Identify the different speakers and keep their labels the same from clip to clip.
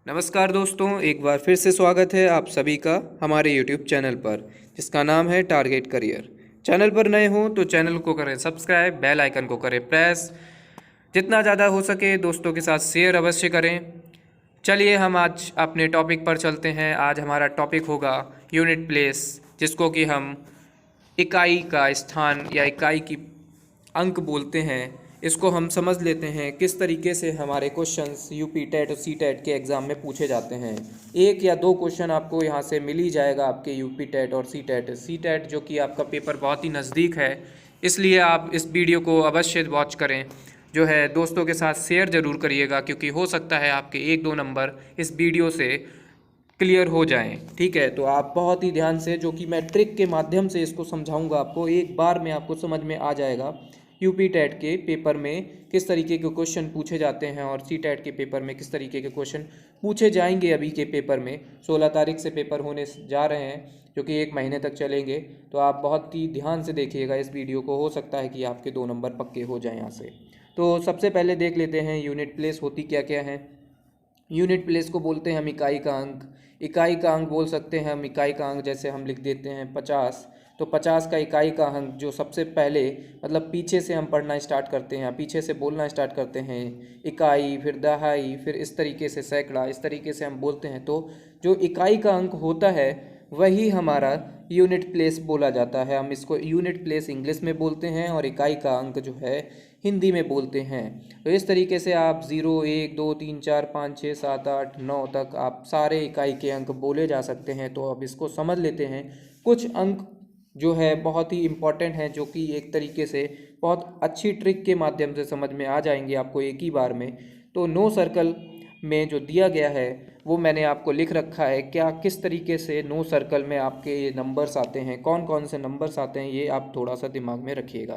Speaker 1: नमस्कार दोस्तों, एक बार फिर से स्वागत है आप सभी का हमारे YouTube चैनल पर जिसका नाम है टारगेट करियर। चैनल पर नए हो तो चैनल को करें सब्सक्राइब, बेल आइकन को करें प्रेस। जितना ज़्यादा हो सके दोस्तों के साथ शेयर अवश्य करें। चलिए हम आज अपने टॉपिक पर चलते हैं। आज हमारा टॉपिक होगा यूनिट प्लेस, जिसको कि हम इकाई का स्थान या इकाई की अंक बोलते हैं। इसको हम समझ लेते हैं किस तरीके से हमारे क्वेश्चंस यूपी टेट और सी टेट के एग्ज़ाम में पूछे जाते हैं। एक या दो क्वेश्चन आपको यहाँ से मिल ही जाएगा आपके यूपी टेट और सी टेट जो कि आपका पेपर बहुत ही नज़दीक है, इसलिए आप इस वीडियो को अवश्य वॉच करें। जो है दोस्तों के साथ शेयर ज़रूर करिएगा, क्योंकि हो सकता है आपके एक दो नंबर इस वीडियो से क्लियर हो जाएं। ठीक है, तो आप बहुत ही ध्यान से, जो कि मैं ट्रिक के माध्यम से इसको समझाऊंगा आपको, एक बार में आपको समझ में आ जाएगा यूपी टेट के पेपर में किस तरीके के क्वेश्चन पूछे जाते हैं और सी टेट के पेपर में किस तरीके के क्वेश्चन पूछे जाएंगे। अभी के पेपर में 16 तारीख से पेपर होने जा रहे हैं, जो कि 1 महीने तक चलेंगे। तो आप बहुत ही ध्यान से देखिएगा इस वीडियो को, हो सकता है कि आपके 2 नंबर पक्के हो जाएं यहाँ से। तो सबसे पहले देख लेते हैं यूनिट प्लेस होती क्या क्या है। यूनिट प्लेस को बोलते हैं हम इकाई का अंक। इकाई का अंक बोल सकते हैं हम इकाई का अंक, जैसे हम लिख देते हैं 50। तो 50 का इकाई का अंक जो सबसे पहले, मतलब पीछे से हम पढ़ना स्टार्ट करते हैं, पीछे से बोलना स्टार्ट करते हैं, इकाई, फिर दहाई, फिर इस तरीके से सैकड़ा, इस तरीके से हम बोलते हैं। तो जो इकाई का अंक होता है वही हमारा यूनिट प्लेस बोला जाता है। हम इसको यूनिट प्लेस इंग्लिश में बोलते हैं और इकाई का अंक जो है हिंदी में बोलते हैं। तो इस तरीके से आप 0, 1, 2, 3, 4, 5, 6, 7, 8, 9 तक आप सारे इकाई के अंक बोले जा सकते हैं। तो अब इसको समझ लेते हैं। कुछ अंक जो है बहुत ही इम्पॉर्टेंट हैं, जो कि एक तरीके से बहुत अच्छी ट्रिक के माध्यम से समझ में आ जाएंगे आपको एक ही बार में। तो नो सर्कल में जो दिया गया है वो मैंने आपको लिख रखा है। क्या किस तरीके से नो सर्कल में आपके ये नंबर्स आते हैं, कौन कौन से नंबर्स आते हैं, ये आप थोड़ा सा दिमाग में रखिएगा।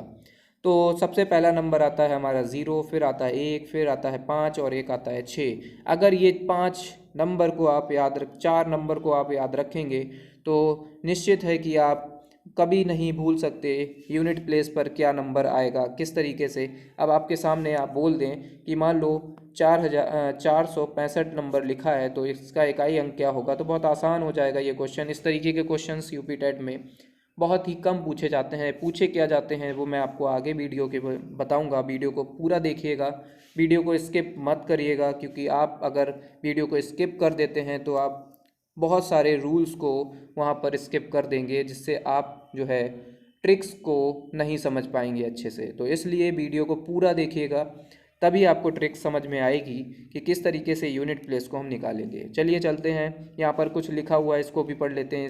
Speaker 1: तो सबसे पहला नंबर आता है हमारा 0, फिर आता है 1, फिर आता है 5 और एक आता है 6। अगर ये 5 नंबर को आप 4 नंबर को आप याद रखेंगे तो निश्चित है कि आप कभी नहीं भूल सकते यूनिट प्लेस पर क्या नंबर आएगा, किस तरीके से। अब आपके सामने आप बोल दें कि मान लो 4,465 नंबर लिखा है, तो इसका इकाई अंक क्या होगा, तो बहुत आसान हो जाएगा ये क्वेश्चन। इस तरीके के क्वेश्चंस यूपी टेट में बहुत ही कम पूछे जाते हैं। पूछे क्या जाते हैं वो मैं आपको आगे वीडियो के बताऊंगा। वीडियो को पूरा देखिएगा, वीडियो को स्किप मत करिएगा, क्योंकि आप अगर वीडियो को स्किप कर देते हैं तो आप बहुत सारे रूल्स को वहाँ पर स्किप कर देंगे, जिससे आप जो है ट्रिक्स को नहीं समझ पाएंगे अच्छे से। तो इसलिए वीडियो को पूरा देखिएगा, तभी आपको ट्रिक समझ में आएगी कि किस तरीके से यूनिट प्लेस को हम निकालेंगे। चलिए चलते हैं, यहाँ पर कुछ लिखा हुआ है, इसको भी पढ़ लेते हैं।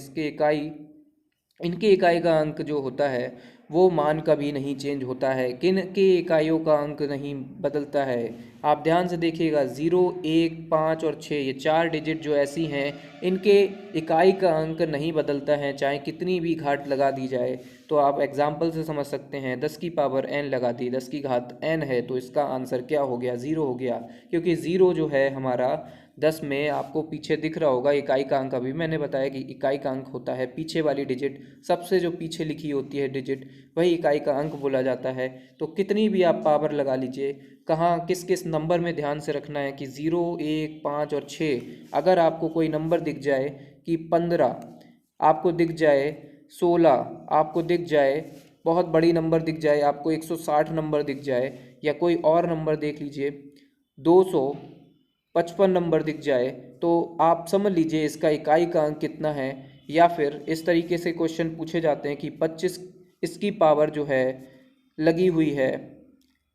Speaker 1: इनकी इकाई का अंक जो होता है वो मान कभी नहीं चेंज होता है। किन के इकाइयों का अंक नहीं बदलता है, आप ध्यान से देखिएगा। 0, 1, 5 और 6, ये 4 डिजिट जो ऐसी हैं, इनके इकाई का अंक नहीं बदलता है, चाहे कितनी भी घात लगा दी जाए। तो आप एग्जाम्पल से समझ सकते हैं, 10 की पावर n लगा दी, 10 की घात n है, तो इसका आंसर क्या हो गया, 0 हो गया। क्योंकि 0 जो है हमारा 10 में आपको पीछे दिख रहा होगा इकाई का अंक। अभी मैंने बताया कि इकाई का अंक होता है पीछे वाली डिजिट, सबसे जो पीछे लिखी होती है डिजिट, वही इकाई का अंक बोला जाता है। तो कितनी भी आप पावर लगा लीजिए, कहाँ किस किस नंबर में ध्यान से रखना है कि 0, 1, 5 और 6। अगर आपको कोई नंबर दिख जाए कि 15, आपको दिख जाए 16, आपको दिख जाए बहुत बड़ी नंबर दिख जाए, आपको 160 नंबर दिख जाए, या कोई और नंबर देख लीजिए 255 नंबर दिख जाए, तो आप समझ लीजिए इसका इकाई का अंक कितना है। या फिर इस तरीके से क्वेश्चन पूछे जाते हैं कि 25, इसकी पावर जो है लगी हुई है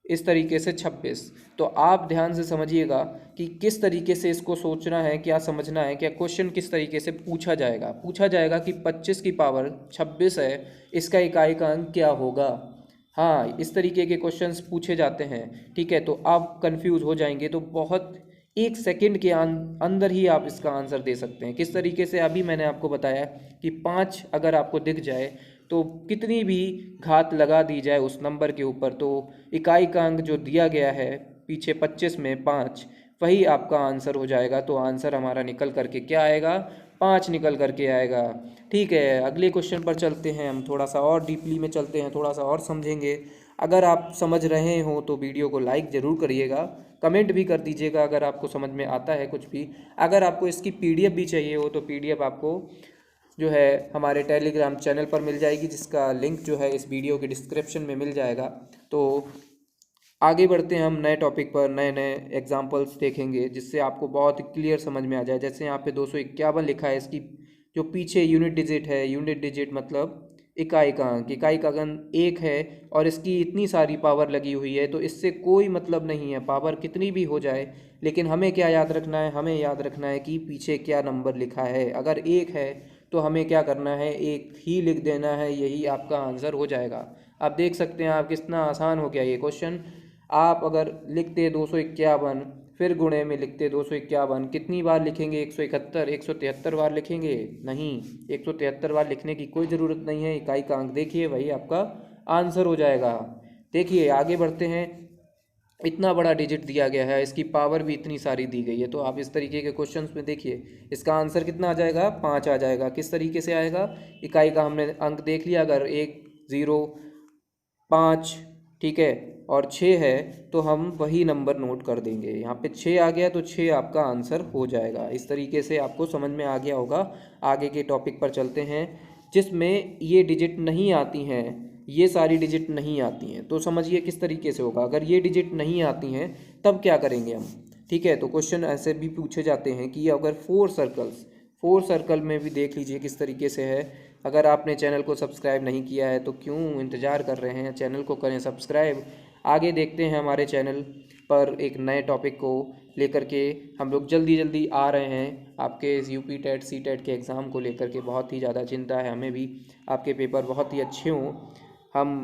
Speaker 1: इस तरीके से 26। तो आप ध्यान से समझिएगा कि किस तरीके से इसको सोचना है, क्या समझना है, क्या क्वेश्चन किस तरीके से पूछा जाएगा कि 25 की पावर 26 है, इसका इकाई का अंक क्या होगा। हाँ, इस तरीके के क्वेश्चंस पूछे जाते हैं। ठीक है, तो आप कंफ्यूज हो जाएंगे, तो बहुत 1 सेकंड के अंदर ही आप इसका आंसर दे सकते हैं। किस तरीके से, अभी मैंने आपको बताया कि 5 अगर आपको दिख जाए तो कितनी भी घात लगा दी जाए उस नंबर के ऊपर, तो इकाई का अंक जो दिया गया है पीछे 25 में 5, वही आपका आंसर हो जाएगा। तो आंसर हमारा निकल करके क्या आएगा, 5 निकल करके आएगा। ठीक है, अगले क्वेश्चन पर चलते हैं। हम थोड़ा सा और डीपली में चलते हैं, थोड़ा सा और समझेंगे। अगर आप समझ रहे हो तो वीडियो को लाइक ज़रूर करिएगा, कमेंट भी कर दीजिएगा अगर आपको समझ में आता है कुछ भी। अगर आपको इसकी पीडीएफ भी चाहिए हो तो पीडीएफ आपको जो है हमारे टेलीग्राम चैनल पर मिल जाएगी, जिसका लिंक जो है इस वीडियो के डिस्क्रिप्शन में मिल जाएगा। तो आगे बढ़ते हैं, हम नए टॉपिक पर नए नए एग्जांपल्स देखेंगे जिससे आपको बहुत क्लियर समझ में आ जाए। जैसे यहाँ पे 251 लिखा है, इसकी जो पीछे यूनिट डिजिट है, यूनिट डिजिट मतलब इकाई का अंक, इकाई का अंक 1 है और इसकी इतनी सारी पावर लगी हुई है, तो इससे कोई मतलब नहीं है पावर कितनी भी हो जाए। लेकिन हमें क्या याद रखना है, हमें याद रखना है कि पीछे क्या नंबर लिखा है। अगर 1 है तो हमें क्या करना है, 1 ही लिख देना है, यही आपका आंसर हो जाएगा। आप देख सकते हैं आप कितना आसान हो गया ये क्वेश्चन। आप अगर लिखते 251 फिर गुणे में लिखते 251, कितनी बार लिखेंगे, 171 173 बार लिखेंगे? नहीं, 173 बार लिखने की कोई ज़रूरत नहीं है। इकाई का अंक देखिए, वही आपका आंसर हो जाएगा। देखिए आगे बढ़ते हैं, इतना बड़ा डिजिट दिया गया है, इसकी पावर भी इतनी सारी दी गई है, तो आप इस तरीके के क्वेश्चंस में देखिए इसका आंसर कितना आ जाएगा, 5 आ जाएगा। किस तरीके से आएगा, इकाई का हमने अंक देख लिया, अगर 1 0 5 ठीक है और 6 है तो हम वही नंबर नोट कर देंगे। यहाँ पे 6 आ गया तो 6 आपका आंसर हो जाएगा। इस तरीके से आपको समझ में आ गया होगा। आगे के टॉपिक पर चलते हैं जिसमें ये डिजिट नहीं आती हैं, ये सारी डिजिट नहीं आती हैं, तो समझिए किस तरीके से होगा। अगर ये डिजिट नहीं आती हैं तब क्या करेंगे हम, ठीक है। तो क्वेश्चन ऐसे भी पूछे जाते हैं कि अगर 4 सर्कल में भी देख लीजिए किस तरीके से है। अगर आपने चैनल को सब्सक्राइब नहीं किया है तो क्यों इंतज़ार कर रहे हैं, चैनल को करें सब्सक्राइब। आगे देखते हैं, हमारे चैनल पर एक नए टॉपिक को लेकर के हम लोग जल्दी जल्दी आ रहे हैं। आपके यूपी टेट सी टेट के एग्ज़ाम को लेकर के बहुत ही ज़्यादा चिंता है हमें भी, आपके पेपर बहुत ही अच्छे हों। हम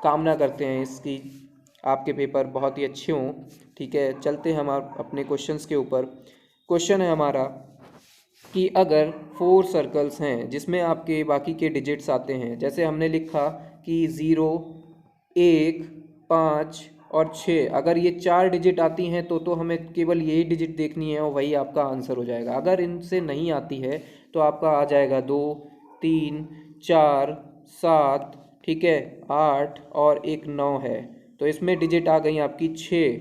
Speaker 1: कामना करते हैं इसकी, आपके पेपर बहुत ही अच्छे हों। ठीक है, चलते हैं हम अपने क्वेश्चंस के ऊपर। क्वेश्चन है हमारा कि अगर 4 सर्कल्स हैं जिसमें आपके बाकी के डिजिट्स आते हैं, जैसे हमने लिखा कि 0 1 5 और 6, अगर ये 4 डिजिट आती हैं तो हमें केवल यही डिजिट देखनी है और वही आपका आंसर हो जाएगा। अगर इनसे नहीं आती है तो आपका आ जाएगा 2 3 4 7 ठीक है 8 और एक 9 है। तो इसमें डिजिट आ गई आपकी 6,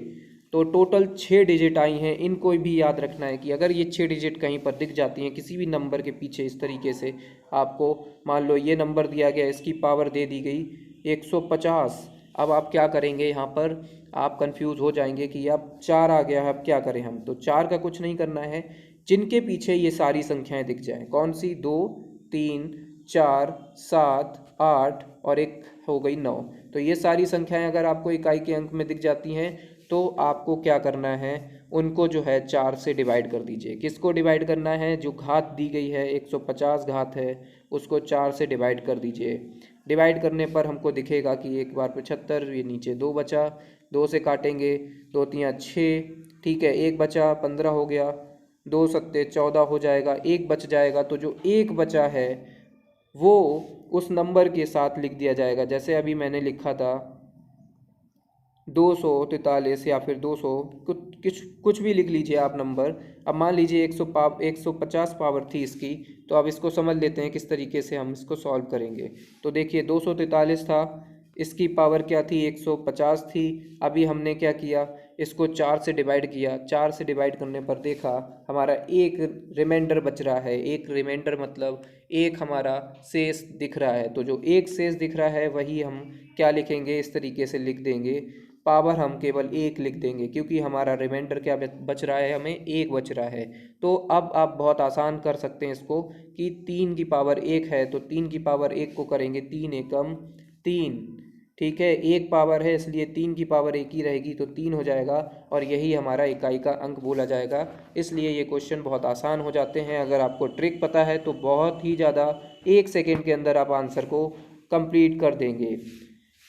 Speaker 1: तो टोटल 6 डिजिट आई हैं। इनको भी याद रखना है कि अगर ये 6 डिजिट कहीं पर दिख जाती हैं किसी भी नंबर के पीछे, इस तरीके से आपको मान लो ये नंबर दिया गया, इसकी पावर दे दी गई 150। अब आप क्या करेंगे, यहाँ पर आप कंफ्यूज हो जाएंगे कि अब 4 आ गया है, अब क्या करें हम। तो 4 का कुछ नहीं करना है, जिनके पीछे ये सारी संख्याएं दिख जाएं, कौन सी, 2 3 4 7 8 और एक हो गई 9। तो ये सारी संख्याएं अगर आपको इकाई के अंक में दिख जाती हैं तो आपको क्या करना है, उनको जो है 4 से डिवाइड कर दीजिए। किसको डिवाइड करना है, जो घात दी गई है 150 घात है उसको 4 से डिवाइड कर दीजिए। डिवाइड करने पर हमको दिखेगा कि 1 बार 75, ये नीचे 2 बचा, 2 से काटेंगे, 2 3 6 ठीक है, 1 बचा 15 हो गया, 2 सत्ते 14 हो जाएगा, 1 बच जाएगा। तो जो 1 बचा है वो उस नंबर के साथ लिख दिया जाएगा। जैसे अभी मैंने लिखा था 243 या फिर 200, कुछ भी लिख लीजिए आप नंबर। अब मान लीजिए 150 पावर थी इसकी, तो अब इसको समझ लेते हैं किस तरीके से हम इसको सॉल्व करेंगे। तो देखिए 243 था, इसकी पावर क्या थी, 150 थी। अभी हमने क्या किया, इसको 4 से डिवाइड किया। 4 से डिवाइड करने पर देखा हमारा एक रिमाइंडर बच रहा है। एक रिमाइंडर मतलब एक हमारा शेष दिख रहा है। तो जो एक शेष दिख रहा है वही हम क्या लिखेंगे, इस तरीके से लिख देंगे, पावर हम केवल 1 लिख देंगे क्योंकि हमारा रिमाइंडर क्या बच रहा है, हमें 1 बच रहा है। तो अब आप बहुत आसान कर सकते हैं इसको कि 3 की पावर 1 है तो 3 की पावर 1 को करेंगे 3 एकम 3 ठीक है, 1 पावर है इसलिए 3 की पावर 1 ही रहेगी तो 3 हो जाएगा और यही हमारा इकाई का अंक बोला जाएगा। इसलिए ये क्वेश्चन बहुत आसान हो जाते हैं। अगर आपको ट्रिक पता है तो बहुत ही ज़्यादा 1 सेकेंड के अंदर आप आंसर को कंप्लीट कर देंगे।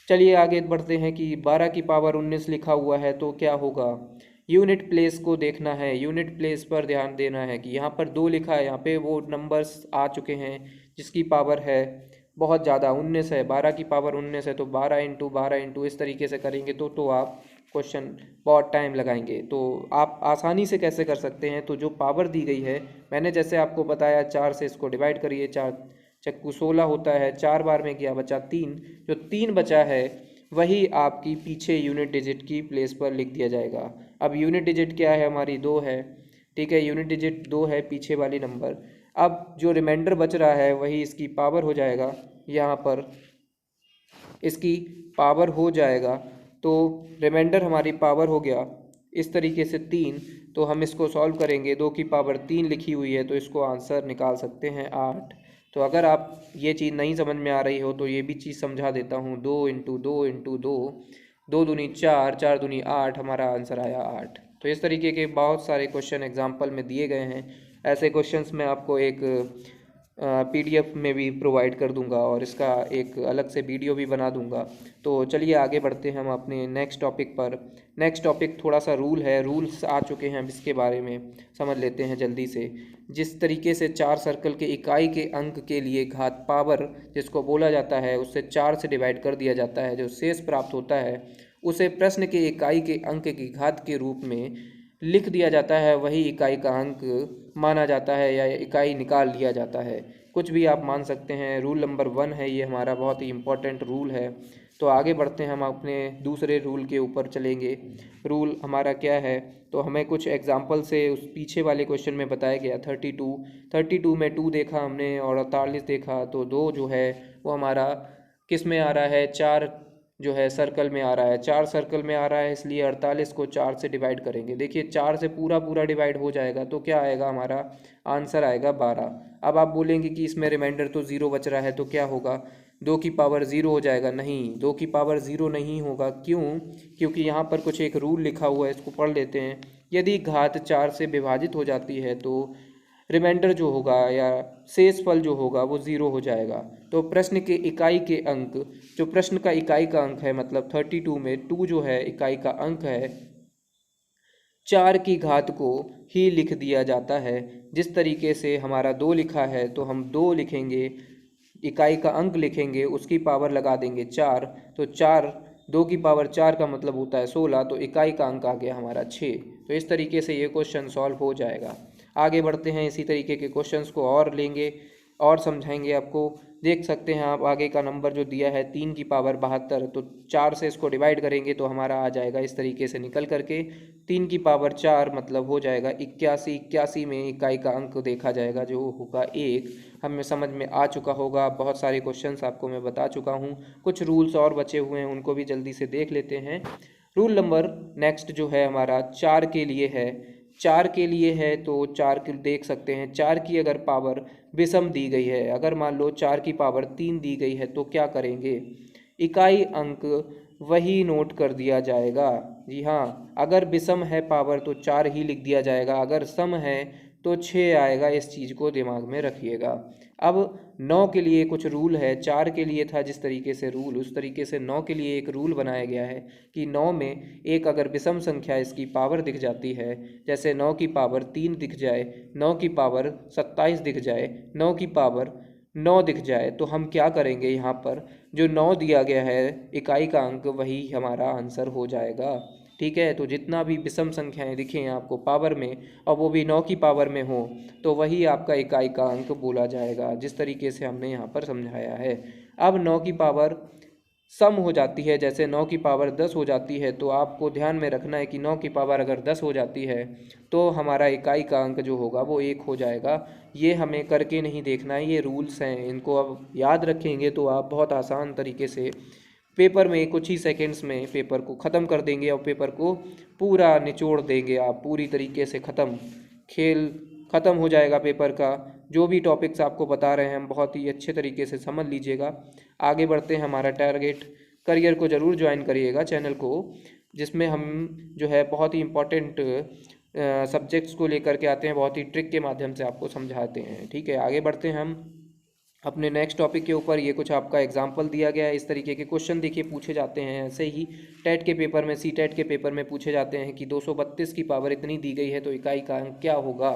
Speaker 1: चलिए आगे बढ़ते हैं कि 12 की पावर 19 लिखा हुआ है तो क्या होगा, यूनिट प्लेस को देखना है। यूनिट प्लेस पर ध्यान देना है कि यहाँ पर 2 लिखा है, यहाँ पे वो नंबर्स आ चुके हैं जिसकी पावर है बहुत ज़्यादा 19 है। 12 की पावर 19 है तो 12 इंटू 12 इंटू इस तरीके से करेंगे तो आप क्वेश्चन बहुत टाइम लगाएंगे। तो आप आसानी से कैसे कर सकते हैं, तो जो पावर दी गई है मैंने जैसे आपको बताया 4 से इसको डिवाइड करिए, 4 चक्कू 16 होता है, 4 बार में किया बचा 3, जो 3 बचा है वही आपकी पीछे यूनिट डिजिट की प्लेस पर लिख दिया जाएगा। अब यूनिट डिजिट क्या है हमारी, 2 है, ठीक है, यूनिट डिजिट 2 है पीछे वाली नंबर। अब जो रिमाइंडर बच रहा है वही इसकी पावर हो जाएगा, यहाँ पर इसकी पावर हो जाएगा, तो रिमाइंडर हमारी पावर हो गया इस तरीके से 3। तो हम इसको सॉल्व करेंगे, 2 की पावर 3 लिखी हुई है तो इसको आंसर निकाल सकते हैं 8। तो अगर आप ये चीज़ नहीं समझ में आ रही हो तो ये भी चीज़ समझा देता हूँ, 2 इंटू 2 इंटू 2, 2 दूनी 4, 4 दूनी 8, हमारा आंसर आया 8। तो इस तरीके के बहुत सारे क्वेश्चन एग्जाम्पल में दिए गए हैं। ऐसे क्वेश्चंस मैं आपको एक पीडीएफ में भी प्रोवाइड कर दूंगा और इसका एक अलग से वीडियो भी बना दूंगा। तो चलिए आगे बढ़ते हैं हम अपने नेक्स्ट टॉपिक पर। नेक्स्ट टॉपिक थोड़ा सा रूल है, रूल्स आ चुके हैं, अब इसके बारे में समझ लेते हैं जल्दी से। जिस तरीके से 4 सर्कल के इकाई के अंक के लिए घात पावर जिसको बोला जाता है उससे 4 से डिवाइड कर दिया जाता है, जो शेष प्राप्त होता है उसे प्रश्न के इकाई के अंक की घात के रूप में लिख दिया जाता है, वही इकाई का अंक माना जाता है या इकाई निकाल लिया जाता है, कुछ भी आप मान सकते हैं। रूल नंबर 1 है ये हमारा, बहुत ही इम्पोर्टेंट रूल है। तो आगे बढ़ते हैं, हम अपने दूसरे रूल के ऊपर चलेंगे। रूल हमारा क्या है, तो हमें कुछ एग्जांपल से उस पीछे वाले क्वेश्चन में बताया गया 32 में 2 देखा हमने और 48 देखा, तो 2 जो है वो हमारा किस में आ रहा है, 4 जो है सर्कल में आ रहा है, 4 सर्कल में आ रहा है, इसलिए 48 को 4 से डिवाइड करेंगे। देखिए 4 से पूरा पूरा डिवाइड हो जाएगा तो क्या आएगा, हमारा आंसर आएगा 12। अब आप बोलेंगे कि इसमें रिमाइंडर तो 0 बच रहा है तो क्या होगा, 2 की पावर 0 हो जाएगा। नहीं, 2 की पावर 0 नहीं होगा, क्यों, क्योंकि यहाँ पर कुछ एक रूल लिखा हुआ है, इसको पढ़ लेते हैं। यदि घात 4 से विभाजित हो जाती है तो रिमाइंडर जो होगा या शेष फल जो होगा वो 0 हो जाएगा। तो प्रश्न के इकाई के अंक, जो प्रश्न का इकाई का अंक है, मतलब 32 में 2 जो है इकाई का अंक है, 4 की घात को ही लिख दिया जाता है। जिस तरीके से हमारा 2 लिखा है तो हम 2 लिखेंगे, इकाई का अंक लिखेंगे, उसकी पावर लगा देंगे 4, तो 4, 2 की पावर 4 का मतलब होता है 16, तो इकाई का अंक आ गया हमारा 6। तो इस तरीके से ये क्वेश्चन सॉल्व हो जाएगा। आगे बढ़ते हैं, इसी तरीके के क्वेश्चंस को और लेंगे और समझाएंगे आपको। देख सकते हैं आप आगे का नंबर जो दिया है 3 की पावर 72, तो 4 से इसको डिवाइड करेंगे तो हमारा आ जाएगा इस तरीके से निकल करके 3 की पावर 4, मतलब हो जाएगा 81। 81 में इकाई का अंक देखा जाएगा जो होगा 1। हमें समझ में आ चुका होगा, बहुत सारे क्वेश्चंस आपको मैं बता चुका हूँ। कुछ रूल्स और बचे हुए हैं, उनको भी जल्दी से देख लेते हैं। रूल नंबर नेक्स्ट जो है हमारा 4 के लिए है। 4 के लिए है तो 4 के देख सकते हैं, 4 की अगर पावर विषम दी गई है, अगर मान लो 4 की पावर 3 दी गई है तो क्या करेंगे, इकाई अंक वही नोट कर दिया जाएगा। जी हाँ, अगर विषम है पावर तो 4 ही लिख दिया जाएगा, अगर सम है तो 6 आएगा, इस चीज़ को दिमाग में रखिएगा। अब 9 के लिए कुछ रूल है, 4 के लिए था जिस तरीके से रूल, उस तरीके से 9 के लिए एक रूल बनाया गया है कि 9 में एक अगर विषम संख्या इसकी पावर दिख जाती है, जैसे 9 की पावर 3 दिख जाए, 9 की पावर 27 दिख जाए, 9 की पावर 9 दिख जाए, तो हम क्या करेंगे, यहाँ पर जो 9 दिया गया है इकाई का अंक वही हमारा आंसर हो जाएगा। ठीक है, तो जितना भी विषम संख्याएं दिखें आपको पावर में और वो भी 9 की पावर में हो तो वही आपका इकाई का अंक बोला जाएगा, जिस तरीके से हमने यहाँ पर समझाया है। अब 9 की पावर सम हो जाती है, जैसे 9 की पावर 10 हो जाती है, तो आपको ध्यान में रखना है कि 9 की पावर अगर 10 हो जाती है तो हमारा इकाई का अंक जो होगा वो 1 हो जाएगा। ये हमें करके नहीं देखना है, ये रूल्स हैं, इनको अब याद रखेंगे तो आप बहुत आसान तरीके से पेपर में कुछ ही सेकंड्स में पेपर को ख़त्म कर देंगे और पेपर को पूरा निचोड़ देंगे आप, पूरी तरीके से ख़त्म, खेल ख़त्म हो जाएगा पेपर का। जो भी टॉपिक्स आपको बता रहे हैं हम बहुत ही अच्छे तरीके से समझ लीजिएगा। आगे बढ़ते हैं, हमारा टारगेट करियर को ज़रूर ज्वाइन करिएगा चैनल को, जिसमें हम जो है बहुत ही इम्पोर्टेंट सब्जेक्ट्स को लेकर के आते हैं, बहुत ही ट्रिक के माध्यम से आपको समझाते हैं। ठीक है, आगे बढ़ते हैं हम अपने नेक्स्ट टॉपिक के ऊपर। ये कुछ आपका एग्जाम्पल दिया गया है, इस तरीके के क्वेश्चन देखिए पूछे जाते हैं। ऐसे ही टेट के पेपर में, सी टेट के पेपर में पूछे जाते हैं कि 232 की पावर इतनी दी गई है तो इकाई का अंक क्या होगा।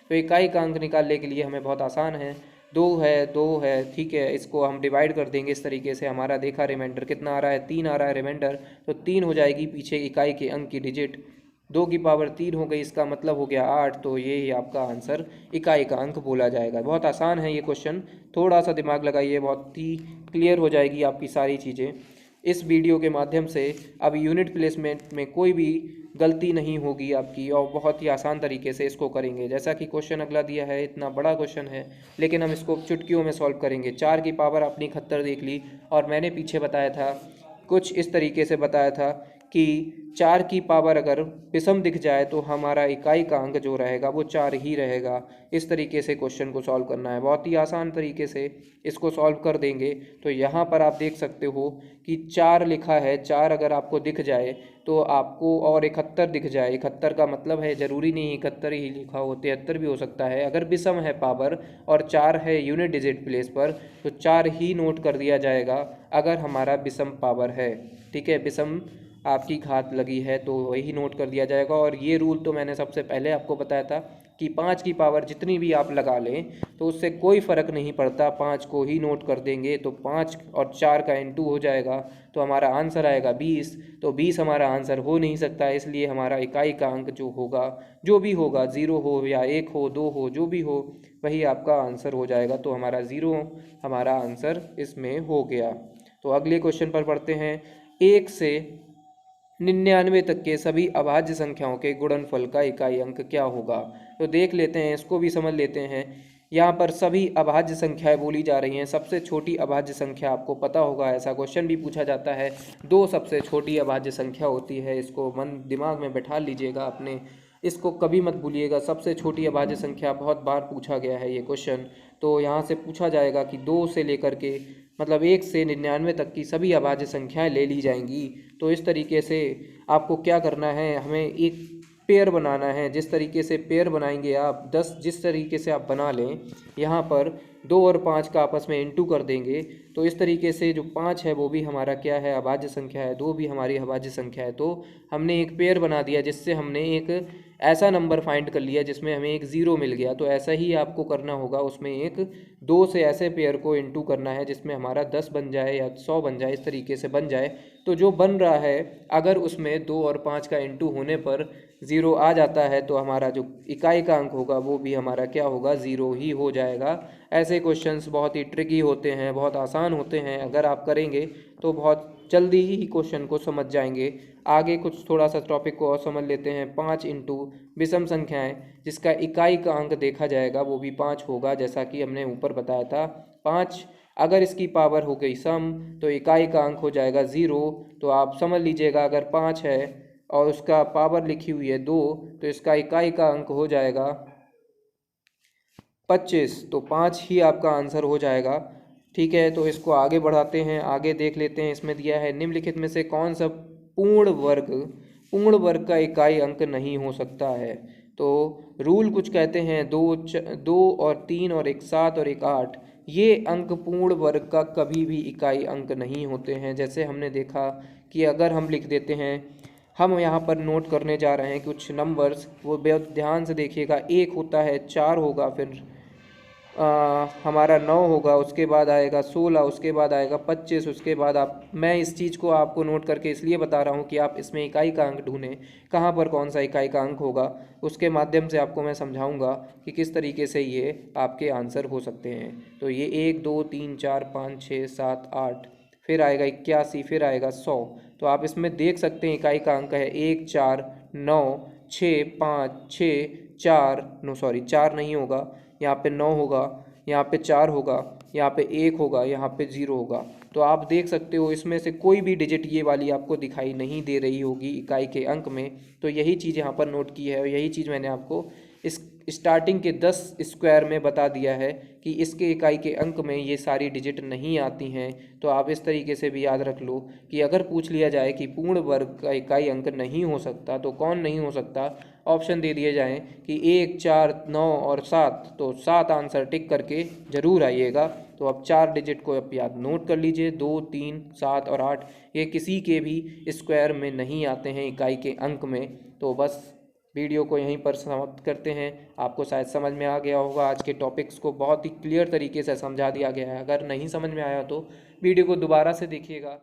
Speaker 1: तो इकाई का अंक निकालने के लिए हमें बहुत आसान है, 2 है, ठीक है, इसको हम डिवाइड कर देंगे इस तरीके से। हमारा देखा रिमाइंडर कितना आ रहा है, 3 आ रहा है रिमाइंडर, तो 3 हो जाएगी पीछे इकाई के अंक की डिजिट, 2 की पावर 3 हो गई, इसका मतलब हो गया 8, तो ये ही आपका आंसर इकाई का अंक बोला जाएगा। बहुत आसान है ये क्वेश्चन, थोड़ा सा दिमाग लगाइए, बहुत ही क्लियर हो जाएगी आपकी सारी चीज़ें। इस वीडियो के माध्यम से अब यूनिट प्लेसमेंट में कोई भी गलती नहीं होगी आपकी, और बहुत ही आसान तरीके से इसको करेंगे। जैसा कि क्वेश्चन अगला दिया है, इतना बड़ा क्वेश्चन है लेकिन हम इसको चुटकियों में सॉल्व करेंगे। 4 की पावर अपनी 71 देख ली, और मैंने पीछे बताया था कुछ इस तरीके से बताया था कि 4 की पावर अगर विषम दिख जाए तो हमारा इकाई का अंक जो रहेगा वो 4 ही रहेगा। इस तरीके से क्वेश्चन को सॉल्व करना है, बहुत ही आसान तरीके से इसको सॉल्व कर देंगे। तो यहाँ पर आप देख सकते हो कि 4 लिखा है, 4 अगर आपको दिख जाए तो आपको, और 71 दिख जाए, 71 का मतलब है ज़रूरी नहीं 71 ही लिखा हो, 73 भी हो सकता है। अगर विषम है पावर और 4 है यूनिट डिजिट प्लेस पर तो 4 ही नोट कर दिया जाएगा अगर हमारा विषम पावर है। ठीक है, विषम आपकी घात लगी है तो वही नोट कर दिया जाएगा। और ये रूल तो मैंने सबसे पहले आपको बताया था कि 5 की पावर जितनी भी आप लगा लें तो उससे कोई फ़र्क नहीं पड़ता, 5 को ही नोट कर देंगे। तो 5 और 4 का इंटू हो जाएगा तो हमारा आंसर आएगा 20। तो 20 हमारा आंसर हो नहीं सकता, इसलिए हमारा इकाई का अंक जो होगा, जो भी होगा, 0 हो या 1 हो, 2 हो, जो भी हो, वही आपका आंसर हो जाएगा। तो हमारा 0 हमारा आंसर इसमें हो गया। तो अगले क्वेश्चन पर पढ़ते हैं। 1 से 99 तक के सभी अभाज्य संख्याओं के गुणनफल का इकाई अंक क्या होगा। तो देख लेते हैं, इसको भी समझ लेते हैं। यहाँ पर सभी अभाज्य संख्याएं बोली जा रही हैं। सबसे छोटी अभाज्य संख्या आपको पता होगा, ऐसा क्वेश्चन भी पूछा जाता है। 2 सबसे छोटी अभाज्य संख्या होती है, इसको मन दिमाग में बैठा लीजिएगा अपने, इसको कभी मत भूलिएगा। सबसे छोटी अभाज्य संख्या बहुत बार पूछा गया है ये क्वेश्चन। तो यहाँ से पूछा जाएगा कि 2 से लेकर के, मतलब 1 से 99 तक की सभी अभाज्य संख्याएं ले ली जाएंगी। तो इस तरीके से आपको क्या करना है, हमें एक पेयर बनाना है। जिस तरीके से पेयर बनाएंगे आप, 10 जिस तरीके से आप बना लें, यहाँ पर 2 और 5 का आपस में इंटू कर देंगे तो इस तरीके से जो 5 है वो भी हमारा क्या है, अभाज्य संख्या है, 2 भी हमारी अभाज्य संख्या है। तो हमने एक पेयर बना दिया जिससे हमने एक ऐसा नंबर फाइंड कर लिया जिसमें हमें एक 0 मिल गया। तो ऐसा ही आपको करना होगा, उसमें एक 2 से ऐसे पेयर को इंटू करना है जिसमें हमारा 10 बन जाए या 100 बन जाए, इस तरीके से बन जाए। तो जो बन रहा है, अगर उसमें 2 और 5 का इंटू होने पर 0 आ जाता है तो हमारा जो इकाई का अंक होगा वो भी हमारा क्या होगा, 0 ही हो जाएगा। ऐसे क्वेश्चंस बहुत ही ट्रिकी होते हैं, बहुत आसान होते हैं। अगर आप करेंगे तो बहुत जल्दी ही क्वेश्चन को समझ जाएंगे। आगे कुछ थोड़ा सा टॉपिक को और समझ लेते हैं। 5 इंटू विषम संख्याएं जिसका इकाई का अंक देखा जाएगा वो भी 5 होगा, जैसा कि हमने ऊपर बताया था। 5 अगर इसकी पावर हो गई सम तो इकाई का अंक हो जाएगा 0। तो आप समझ लीजिएगा, अगर 5 है और उसका पावर लिखी हुई है 2 तो इसका इकाई का अंक हो जाएगा 25। तो 5 ही आपका आंसर हो जाएगा। ठीक है, तो इसको आगे बढ़ाते हैं, आगे देख लेते हैं। इसमें दिया है निम्नलिखित में से कौन सा पूर्ण वर्ग का इकाई अंक नहीं हो सकता है। तो रूल कुछ कहते हैं, 2 और 3 और एक 7 और एक 8, ये अंक पूर्ण वर्ग का कभी भी इकाई अंक नहीं होते हैं। जैसे हमने देखा कि अगर हम लिख देते हैं, हम यहाँ पर नोट करने जा रहे हैं कुछ नंबर्स, वो बहुत ध्यान से देखिएगा। 1 होता है, 4 होगा, फिर हमारा 9 होगा, उसके बाद आएगा 16, उसके बाद आएगा 25, उसके बाद आप, मैं इस चीज़ को आपको नोट करके इसलिए बता रहा हूँ कि आप इसमें इकाई का अंक ढूंढें, कहाँ पर कौन सा इकाई का अंक होगा। उसके माध्यम से आपको मैं समझाऊंगा कि किस तरीके से ये आपके आंसर हो सकते हैं। तो ये 1 2 3 4 5 6 7 8, फिर आएगा 81, फिर आएगा 100। तो आप इसमें देख सकते हैं इकाई का अंक है 1 4 9 6 5 6 4, नो सॉरी 4 नहीं होगा, यहाँ पे 9 होगा, यहाँ पे 4 होगा, यहाँ पे 1 होगा, यहाँ पे 0 होगा। तो आप देख सकते हो इसमें से कोई भी डिजिट ये वाली आपको दिखाई नहीं दे रही होगी इकाई के अंक में। तो यही चीज़ यहाँ पर नोट की है और यही चीज़ मैंने आपको इस स्टार्टिंग के 10 स्क्वायर में बता दिया है कि इसके इकाई के अंक में ये सारी डिजिट नहीं आती हैं। तो आप इस तरीके से भी याद रख लो कि अगर पूछ लिया जाए कि पूर्ण वर्ग का इकाई अंक नहीं हो सकता तो कौन नहीं हो सकता, ऑप्शन दे दिए जाएं कि 1 4 9 और 7, तो 7 आंसर टिक करके ज़रूर आइएगा। तो अब 4 डिजिट को आप याद नोट कर लीजिए, 2 3 7 और 8, ये किसी के भी स्क्वायर में नहीं आते हैं इकाई के अंक में। तो बस वीडियो को यहीं पर समाप्त करते हैं। आपको शायद समझ में आ गया होगा, आज के टॉपिक्स को बहुत ही क्लियर तरीके से समझा दिया गया है। अगर नहीं समझ में आया तो वीडियो को दोबारा से देखिएगा।